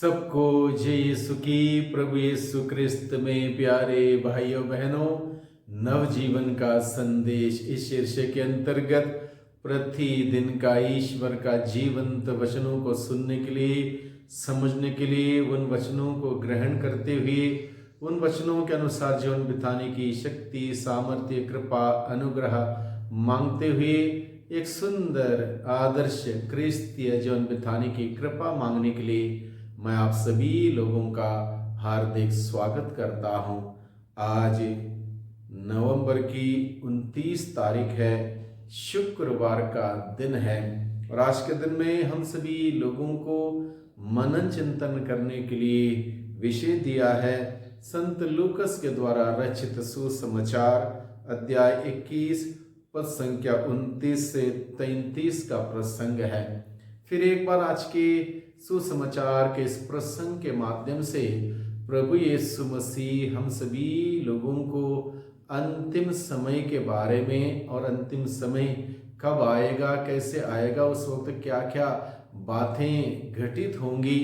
सबको जय यीशु की। प्रभु यीशु क्रिस्त में प्यारे भाइयों बहनों, नवजीवन का संदेश इस शीर्षक के अंतर्गत प्रतिदिन का ईश्वर का जीवंत वचनों को सुनने के लिए, समझने के लिए, उन वचनों को ग्रहण करते हुए उन वचनों के अनुसार जीवन बिताने की शक्ति, सामर्थ्य, कृपा, अनुग्रह मांगते हुए एक सुंदर आदर्श क्रिस्तीय जीवन बिताने की कृपा मांगने के लिए मैं आप सभी लोगों का हार्दिक स्वागत करता हूं। आज नवंबर की 29 तारीख है, शुक्रवार का दिन है और आज के दिन में हम सभी लोगों को मनन चिंतन करने के लिए विषय दिया है संत लूकस के द्वारा रचित सुसमाचार अध्याय 21 पद संख्या 29 से 33 का प्रसंग है। फिर एक बार आज के सुसमाचार के इस प्रसंग के माध्यम से प्रभु यीशु मसीह हम सभी लोगों को अंतिम समय के बारे में और अंतिम समय कब आएगा, कैसे आएगा, उस वक्त क्या क्या बातें घटित होंगी,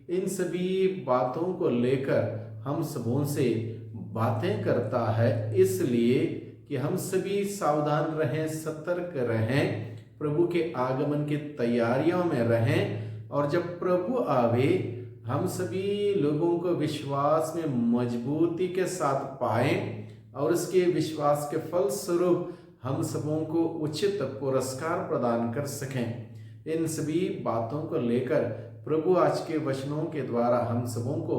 इन सभी बातों को लेकर हम सबों से बातें करता है, इसलिए कि हम सभी सावधान रहें, सतर्क रहें, प्रभु के आगमन की तैयारियों में रहें और जब प्रभु आवे हम सभी लोगों को विश्वास में मजबूती के साथ पाएं और उसके विश्वास के फलस्वरूप हम सबों को उचित पुरस्कार प्रदान कर सकें। इन सभी बातों को लेकर प्रभु आज के वचनों के द्वारा हम सबों को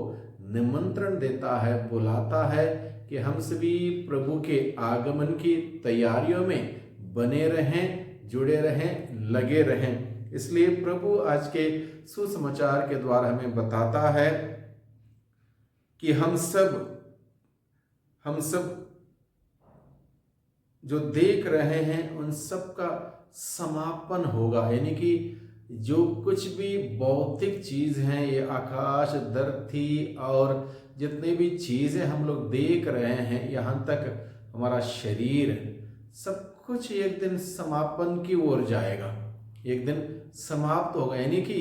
निमंत्रण देता है, बुलाता है कि हम सभी प्रभु के आगमन की तैयारियों में बने रहें, जुड़े रहें, लगे रहें। इसलिए प्रभु आज के सुसमाचार के द्वारा हमें बताता है कि हम सब जो देख रहे हैं उन सब का समापन होगा, यानी कि जो कुछ भी भौतिक चीज हैं, ये आकाश, धरती और जितने भी चीजें हम लोग देख रहे हैं, यहाँ तक हमारा शरीर, सब कुछ एक दिन समापन की ओर जाएगा, एक दिन समाप्त होगा। यानी कि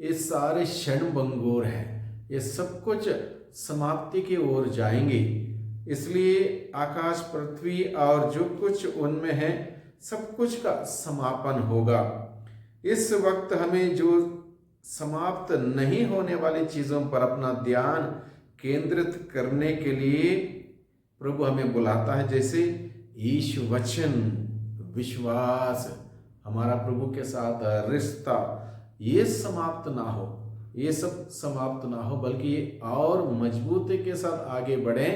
ये सारे क्षण भंगुर हैं, ये सब कुछ समाप्ति की ओर जाएंगे। इसलिए आकाश, पृथ्वी और जो कुछ उनमें है, सब कुछ का समापन होगा। इस वक्त हमें जो समाप्त नहीं होने वाली चीजों पर अपना ध्यान केंद्रित करने के लिए प्रभु हमें बुलाता है, जैसे यीशु वचन, विश्वास, हमारा प्रभु के साथ रिश्ता, ये समाप्त ना हो, ये सब समाप्त ना हो, बल्कि ये और मजबूती के साथ आगे बढ़े।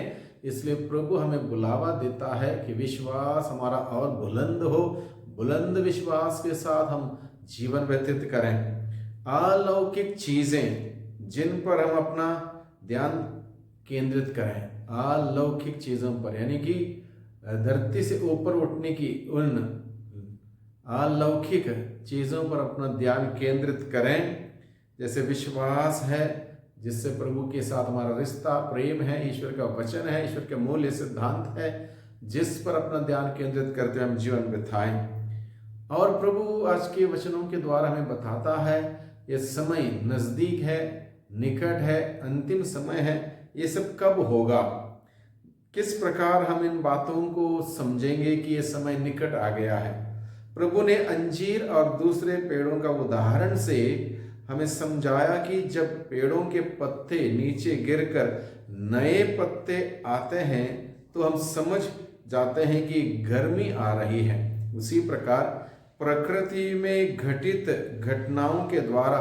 इसलिए प्रभु हमें बुलावा देता है कि विश्वास हमारा और बुलंद हो, बुलंद विश्वास के साथ हम जीवन व्यतीत करें। अलौकिक चीजें जिन पर हम अपना ध्यान केंद्रित करें, अलौकिक चीजों पर, यानी कि धरती से ऊपर उठने की उन अलौकिक चीजों पर अपना ध्यान केंद्रित करें। जैसे विश्वास है, जिससे प्रभु के साथ हमारा रिश्ता, प्रेम है, ईश्वर का वचन है, ईश्वर के मूल्य सिद्धांत है, जिस पर अपना ध्यान केंद्रित करते हुए हम जीवन बिताएं। और प्रभु आज के वचनों के द्वारा हमें बताता है ये समय नजदीक है, निकट है, अंतिम समय है। ये सब कब होगा, किस प्रकार हम इन बातों को समझेंगे कि ये समय निकट आ गया है। प्रभु ने अंजीर और दूसरे पेड़ों का उदाहरण से हमें समझाया कि जब पेड़ों के पत्ते नीचे गिरकर नए पत्ते आते हैं तो हम समझ जाते हैं कि गर्मी आ रही है। उसी प्रकार प्रकृति में घटित घटनाओं के द्वारा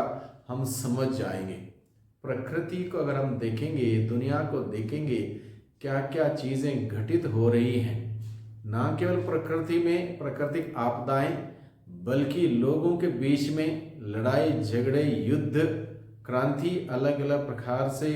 हम समझ जाएंगे। प्रकृति को अगर हम देखेंगे, दुनिया को देखेंगे, क्या क्या चीजें घटित हो रही हैं, ना केवल प्रकृति में प्राकृतिक आपदाएं, बल्कि लोगों के बीच में लड़ाई झगड़े, युद्ध, क्रांति, अलग अलग प्रकार से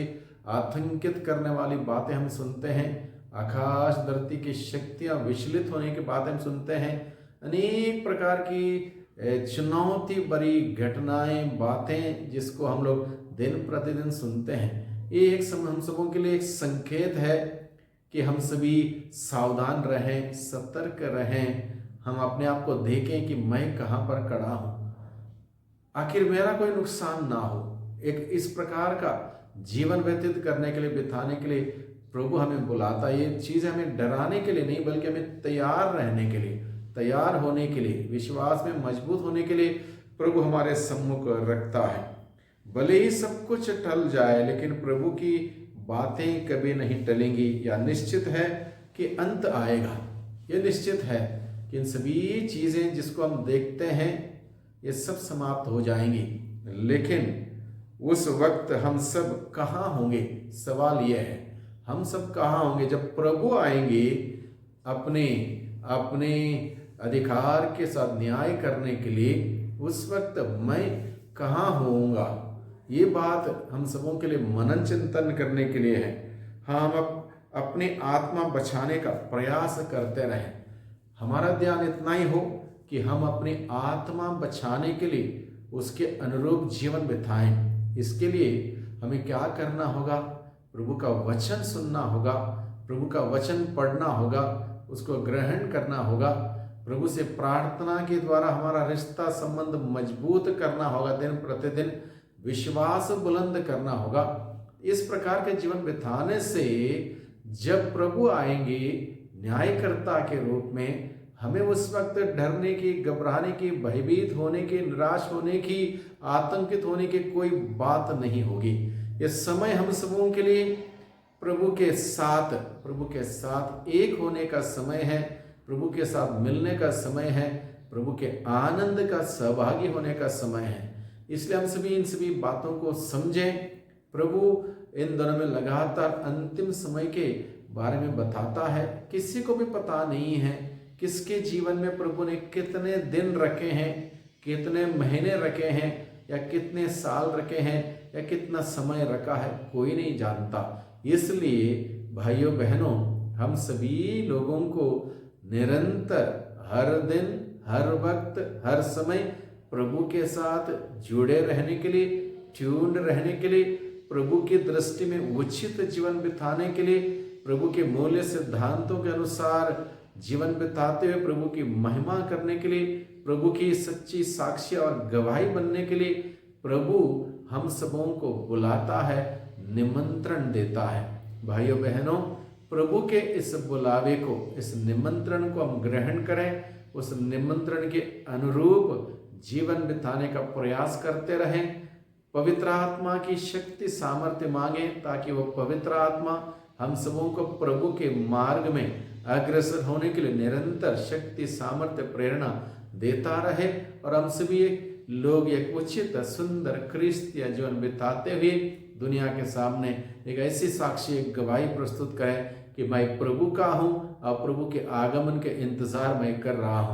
आतंकित करने वाली बातें हम सुनते हैं। आकाश धरती की शक्तियां विचलित होने की बातें हम सुनते हैं। अनेक प्रकार की चुनौती भरी घटनाएं, बातें, जिसको हम लोग दिन प्रतिदिन सुनते हैं। ये एक हम सबों के लिए एक संकेत है कि हम सभी सावधान रहें, सतर्क रहें, हम अपने आप को देखें कि मैं कहाँ पर खड़ा हूँ, आखिर मेरा कोई नुकसान ना हो। एक इस प्रकार का जीवन व्यतीत करने के लिए, बिताने के लिए प्रभु हमें बुलाता है। ये चीज़ हमें डराने के लिए नहीं, बल्कि हमें तैयार रहने के लिए, तैयार होने के लिए, विश्वास में मजबूत होने के लिए प्रभु हमारे सम्मुख रखता है। भले ही सब कुछ टल जाए, लेकिन प्रभु की बातें कभी नहीं टलेंगी। या निश्चित है कि अंत आएगा, ये निश्चित है कि इन सभी चीज़ें जिसको हम देखते हैं ये सब समाप्त हो जाएंगी, लेकिन उस वक्त हम सब कहाँ होंगे? सवाल यह है, हम सब कहाँ होंगे जब प्रभु आएंगे अपने अपने अधिकार के साथ न्याय करने के लिए? उस वक्त मैं कहाँ होऊंगा? ये बात हम सबों के लिए मनन चिंतन करने के लिए है। हाँ, हम अपनी आत्मा बचाने का प्रयास करते रहें। हमारा ध्यान इतना ही हो कि हम अपनी आत्मा बचाने के लिए उसके अनुरूप जीवन बिताएं। इसके लिए हमें क्या करना होगा? प्रभु का वचन सुनना होगा, प्रभु का वचन पढ़ना होगा, उसको ग्रहण करना होगा, प्रभु से प्रार्थना के द्वारा हमारा रिश्ता संबंध मजबूत करना होगा, दिन प्रतिदिन विश्वास बुलंद करना होगा। इस प्रकार के जीवन बिताने से जब प्रभु आएंगे न्यायकर्ता के रूप में, हमें उस वक्त डरने की, घबराने की, भयभीत होने की, निराश होने की, आतंकित होने की कोई बात नहीं होगी। ये समय हम सबों के लिए प्रभु के साथ एक होने का समय है, प्रभु के साथ मिलने का समय है, प्रभु के आनंद का सहभागी होने का समय है। इसलिए हम सभी इन सभी बातों को समझें। प्रभु इन दिनों में लगातार अंतिम समय के बारे में बताता है। किसी को भी पता नहीं है किसके जीवन में प्रभु ने कितने दिन रखे हैं, कितने महीने रखे हैं, या कितने साल रखे हैं, या कितना समय रखा है, कोई नहीं जानता। इसलिए भाइयों बहनों, हम सभी लोगों को निरंतर हर दिन, हर वक्त, हर समय प्रभु के साथ जुड़े रहने के लिए, ट्यून्ड रहने के लिए, प्रभु की दृष्टि में उचित जीवन बिताने के लिए, प्रभु के मूल्य सिद्धांतों के अनुसार जीवन बिताते हुए प्रभु की महिमा करने के लिए, प्रभु की सच्ची साक्षी और गवाही बनने के लिए प्रभु हम सबों को बुलाता है, निमंत्रण देता है। भाइयों बहनों, प्रभु के इस बुलावे को, इस निमंत्रण को हम ग्रहण करें, उस निमंत्रण के अनुरूप जीवन बिताने का प्रयास करते रहें। पवित्र आत्मा की शक्ति सामर्थ्य मांगे, ताकि वो पवित्र आत्मा हम सबों को प्रभु के मार्ग में अग्रसर होने के लिए निरंतर शक्ति, सामर्थ्य, प्रेरणा देता रहे, और हम सभी लोग एक उचित, सुंदर, क्रिस्तीय जीवन बिताते हुए दुनिया के सामने एक ऐसी साक्षी, एक गवाही प्रस्तुत करें कि मैं प्रभु का हूँ और प्रभु के आगमन के इंतजार मैं कर रहा हूँ।